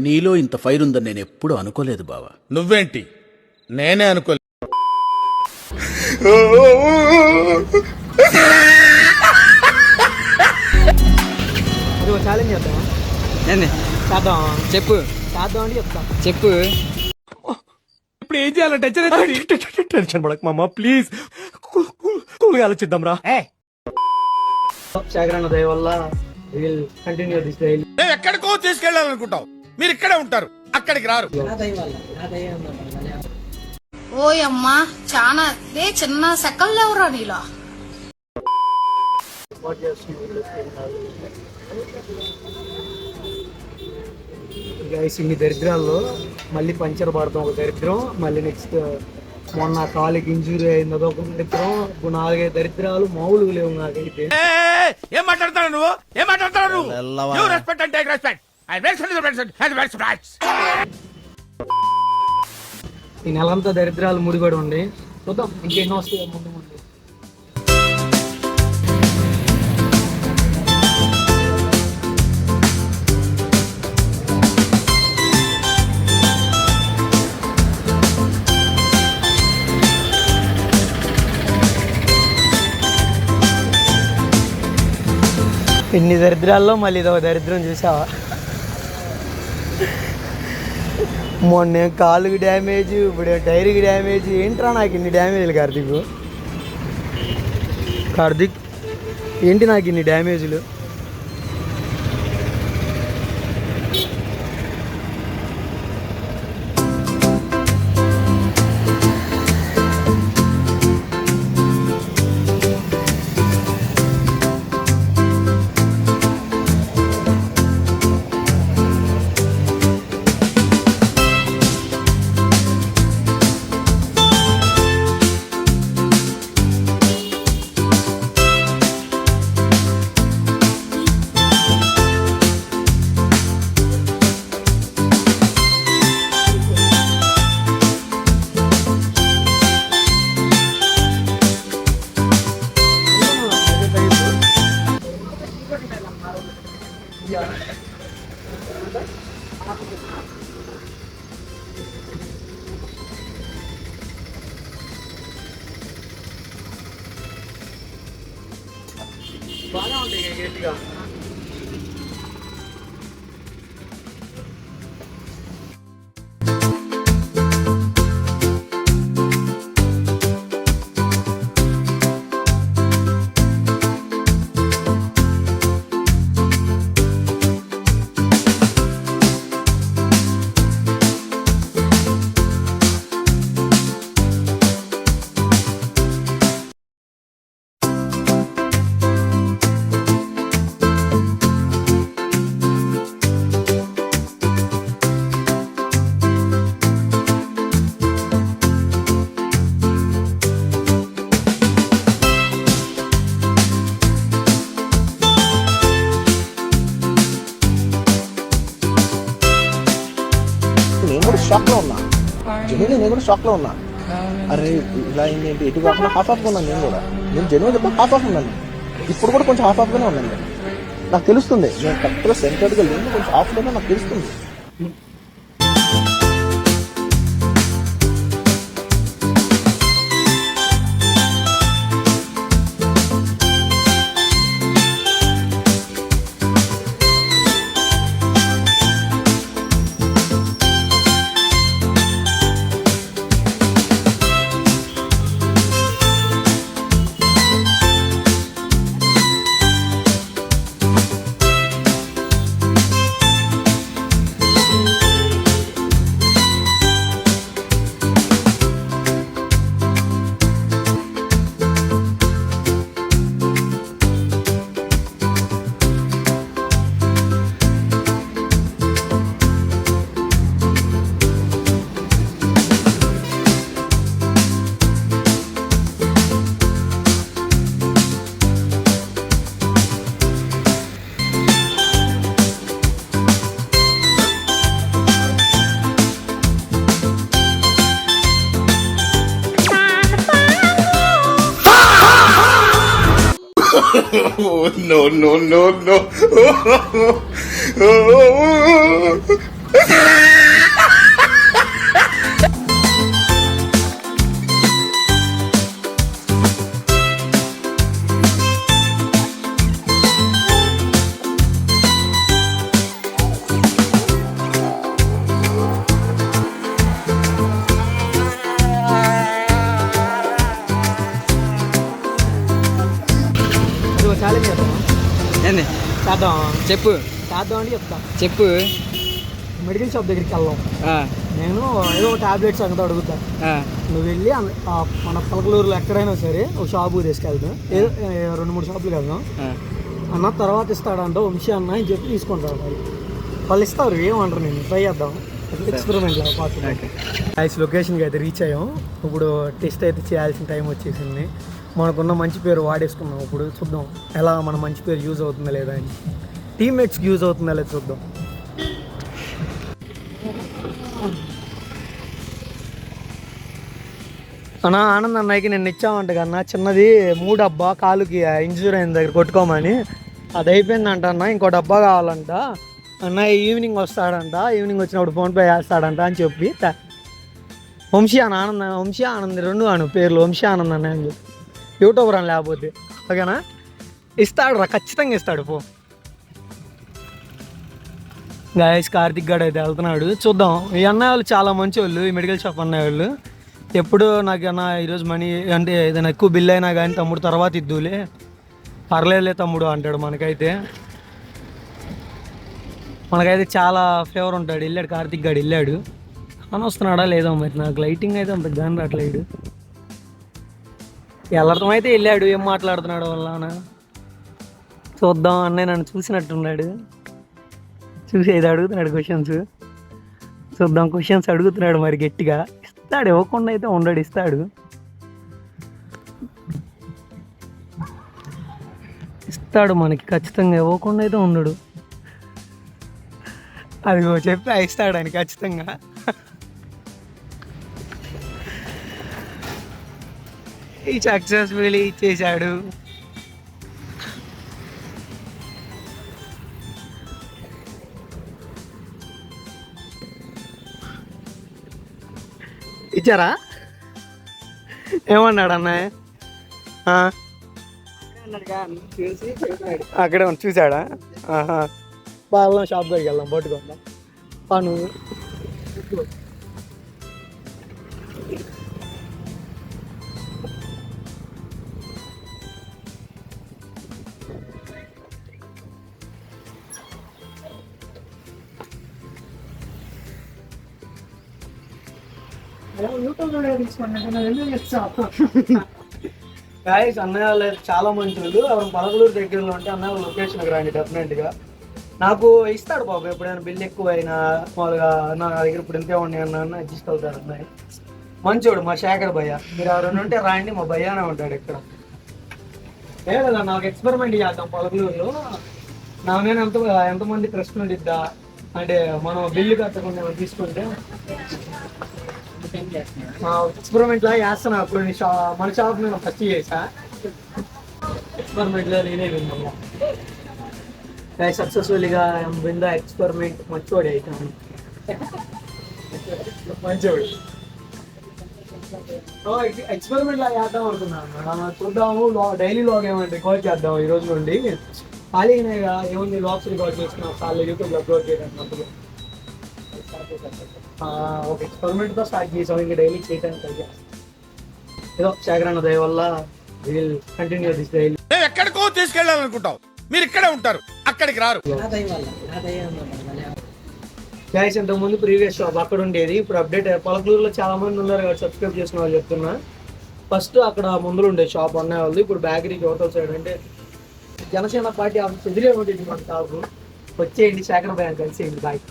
నీలో ఇంత ఫైర్ ఉందని నేను ఎప్పుడు అనుకోలేదు బావా. నువ్వేంటి, నేనే అనుకోలేదు. ఛాలెంజ్ చేద్దామా? చేద్దాం. చెప్పు. చేద్దాం అని చెప్తా. చెప్పు. ఇప్పుడు ఏం చేయాలి? టెన్షన్ పడక మామ, ప్లీజ్ కూల్గా ఆలోచిద్దాం రా. శేఖరన్న దయ వల్ల కంటిన్యూ దిస్ డైలీ. నేను ఎక్కడికో తీసుకెళ్ళాలనుకుంటావు, మీరు ఇక్కడే ఉంటారు, అక్కడికి రారు. ఓయమ్మా చానా చిన్న సెకల్ లేవురా నీలా. ఇన్ని దరిద్రాల్లో మళ్ళీ పంచర్ పడతాం ఒక దరిద్రం, మళ్ళీ నెక్స్ట్ మొన్న కాలికి ఇంజూరీ అయింది అదొక దరిద్రం, 4-5 దరిద్రాలు మామూలుగా లేవు నాకైతే. ఏం మాట్లాడతాడు నువ్వు? ఏం మాట్లాడతాడు నువ్వు? You respect and take respect. I respect. ఈ నెలంతా దరిద్రాలు ముడిపడి ఉండి చూద్దాం ఇంకెన్నో వస్తాయి ముందు ముందు. ఇన్ని దరిద్రాల్లో మళ్ళీ ఇదొక దరిద్రం చూసావా? మొన్న కాలుకి డ్యామేజ్, ఇప్పుడు టైర్కి డ్యామేజ్. ఏంట్రా నాకు ఇన్ని డ్యామేజ్లు కార్తీక్ ఏంటి నాకు ఇన్ని డ్యామేజ్లు? బాగా ఉంటాయి గట్టిగా. షాక్ లో ఉన్నా, జెన్యున్ నేను కూడా షాక్ లో ఉన్నా. అరే ఇలా ఏంటి, ఎటు కాకుండా హాఫ్ ఉన్నాను నేను జెన్యున్ చెప్పి హాఫ్ ఉన్నాను. ఇప్పుడు కూడా కొంచెం హాఫ్ గానే ఉన్నాను. నాకు తెలుస్తుంది నేను కరెక్ట్గా సెంటర్గా లేదు, కొంచెం హాఫ్ లోనే నాకు తెలుస్తుంది. No, no, no, no. అది ఒక ఛాలెంజ్ చేద్దాం. ఏంది చేద్దాం చెప్పు చేద్దాం అంటే చెప్తా. చెప్పు. మెడికల్ షాప్ దగ్గరికి వెళ్దాం. ఆ, నేను ఏదో టాబ్లెట్స్ అంతా అడుగుతా. ఆ, నువ్వు వెళ్ళి మన పలకలూరులో ఎక్కడైనా సరే ఒక షాపు తీసుకెళ్తాం. ఏదో 2-3 షాపులు వెళ్దాం. ఆ. అన్న తర్వాత ఇస్తాడంట వంశీ అన్న అని చెప్పి తీసుకుంటారు. వాళ్ళు ఇస్తారు, ఏమంటారు, నేను ట్రై చేద్దాం. ఎక్స్పెరిమెంట్ ఐస్ లొకేషన్కి అయితే రీచ్ అయ్యాం. ఇప్పుడు టెస్ట్ అయితే చేయాల్సిన టైం వచ్చేసింది. మనకున్న మంచి పేరు వాడేసుకున్నాం. ఇప్పుడు చూద్దాం ఎలా మన మంచి పేరు యూజ్ అవుతుందా లేదా అని, టీమ్మేట్స్కి యూజ్ అవుతుందా లేదా చూద్దాం. అన్నా ఆనంద్ అన్నయ్యకి నేను ఇచ్చామంట కన్నా చిన్నది 3 డబ్బా కాలుకి ఇంజూర్ అయిన దగ్గర కొట్టుకోమని. అది అయిపోయిందంట అన్న, ఇంకో డబ్బా కావాలంట అన్న. ఈవినింగ్ వస్తాడంట, ఈవినింగ్ వచ్చినప్పుడు ఫోన్పే చేస్తాడంట అని చెప్పి వంశీ ఆనంద్ 2 అను పేర్లు వంశీ ఆనంద్ అన్న అని చెప్పి యూట్యూబర్ అని. లేకపోతే ఓకేనా, ఇస్తాడు రా, ఖచ్చితంగా ఇస్తాడు. గాయస్ కార్తిక్ గారు అయితే వెళ్తున్నాడు. చూద్దాం. ఈ అన్నయ్య వాళ్ళు చాలా మంచి వాళ్ళు, ఈ మెడికల్ షాప్ అన్నయ్య వాళ్ళు. ఎప్పుడు నాకన్నా ఈరోజు మనీ అంటే ఏదైనా ఎక్కువ బిల్ అయినా కానీ తమ్ముడు తర్వాత ఇద్దులే, పర్లేదులే తమ్ముడు అంటాడు. మనకైతే చాలా ఫేవర్ ఉంటాడు. వెళ్ళాడు కార్తిక్ గారు, వెళ్ళాడు అని. వస్తున్నాడా లేదో మరి, నాకు లైటింగ్ అయితే అంత గాని రావట్లేదు. వెళ్ళడం అయితే వెళ్ళాడు, ఏం మాట్లాడుతున్నాడు వల్ల చూద్దాం. అన్నయ్య నన్ను చూసినట్టున్నాడు, చూసి ఏదో అడుగుతున్నాడు క్వశ్చన్స్. చూద్దాం, క్వశ్చన్స్ అడుగుతున్నాడు మరి గట్టిగా. ఇస్తాడు, ఇవ్వకుండా అయితే ఉండడు, ఇస్తాడు మనకి ఖచ్చితంగా, ఇవ్వకుండా అయితే ఉండడు. అది చెప్పి ఇస్తాడు అని ఖచ్చితంగా. ఈ సక్సెస్ఫుల్లీ ఇచ్చేసాడు. ఇచ్చారా? ఏమన్నాడు అన్నయ్య? అక్కడే చూసాడా? బాగా షాప్ దగ్గరికి వెళ్దాం, పట్టుకుందా పను. గాయస్ అన్నయ్య వాళ్ళు చాలా మంచి వాళ్ళు. ఎవరు పలకలూరు దగ్గరలో ఉంటే అన్నయ్య వాళ్ళ లొకేషన్కి రండి డెఫినెట్గా. నాకు ఇస్తాడు బాబు, ఎప్పుడైనా బిల్ ఎక్కువ అయినా మామూలుగా నా దగ్గర ఇప్పుడు ఇంతే ఉన్నాయి అన్న అడ్జస్ట్ అవుతాడు అన్నయ్య. మంచోడు మా శేఖర్ భయ్య. మీరు ఎవరైనా ఉంటే రాండి, మా భయ్యానే ఉంటాడు ఇక్కడ. లేదా నాకు ఎక్స్పెరిమెంట్ చేద్దాం పలకలూరులో. నా నేను ఎంతమంది ట్రస్ట్ ఉండిద్దా అంటే మనం బిల్లు కట్టకుండా తీసుకుంటే ఎక్స్పెరిమెంట్ లా చేస్తున్నా. అప్పుడు మన షాప్ నేను ఫస్ట్ చేసా ఎక్స్పెరిమెంట్ లో, నేనే విన్నా సక్సెస్ఫుల్గా విన్ ద ఎక్స్పెరిమెంట్. మంచివాడు అవుతాను, మంచివాడు. ఎక్స్పెరిమెంట్ లా చేద్దాం అనుకున్నాను. చూద్దాము, డైలీ లాగ్ ఏమంటే రికార్డ్ చేద్దాం ఈ రోజు నుండి. ఖాళీగా ఏముంది, లాగ్స్ రికార్డ్ చేసుకున్నాం చాలా యూట్యూబ్లో అప్లోడ్ చేయడానికి. ఒక ఎక్స్పెరిమెంట్తో స్టార్ట్ చేసాం, ఇంకా డైలీ చేయడానికి ఏదో శేఖరన్న దయ వల్ల విల్ కంటిన్యూ దిస్ డైలీ. మేము ఎక్కడికో తీసుకెళ్ళాలనుకుంటాం, మీరు ఇక్కడే ఉంటారు, అక్కడికి రారు. గైస్ ఇంతకుముందు ప్రీవియస్ షాప్ అక్కడ ఉండేది, ఇప్పుడు అప్డేట్ పలకలూరులో చాలా మంది ఉన్నారు కాబట్టి సబ్స్క్రైబ్ చేసిన వాళ్ళు చెప్తున్నా. ఫస్ట్ అక్కడ ముందులో ఉండే షాప్ అన్నయ్య వాళ్ళు, ఇప్పుడు బేకరీకి హోటల్ సైడ్ అంటే జనసేన పార్టీ ఆఫీస్ ఎదురే ఉంటుంది మన షాపు. వచ్చేయండి, శేఖర్ భయ్య కలిసేయండి. బాయ్.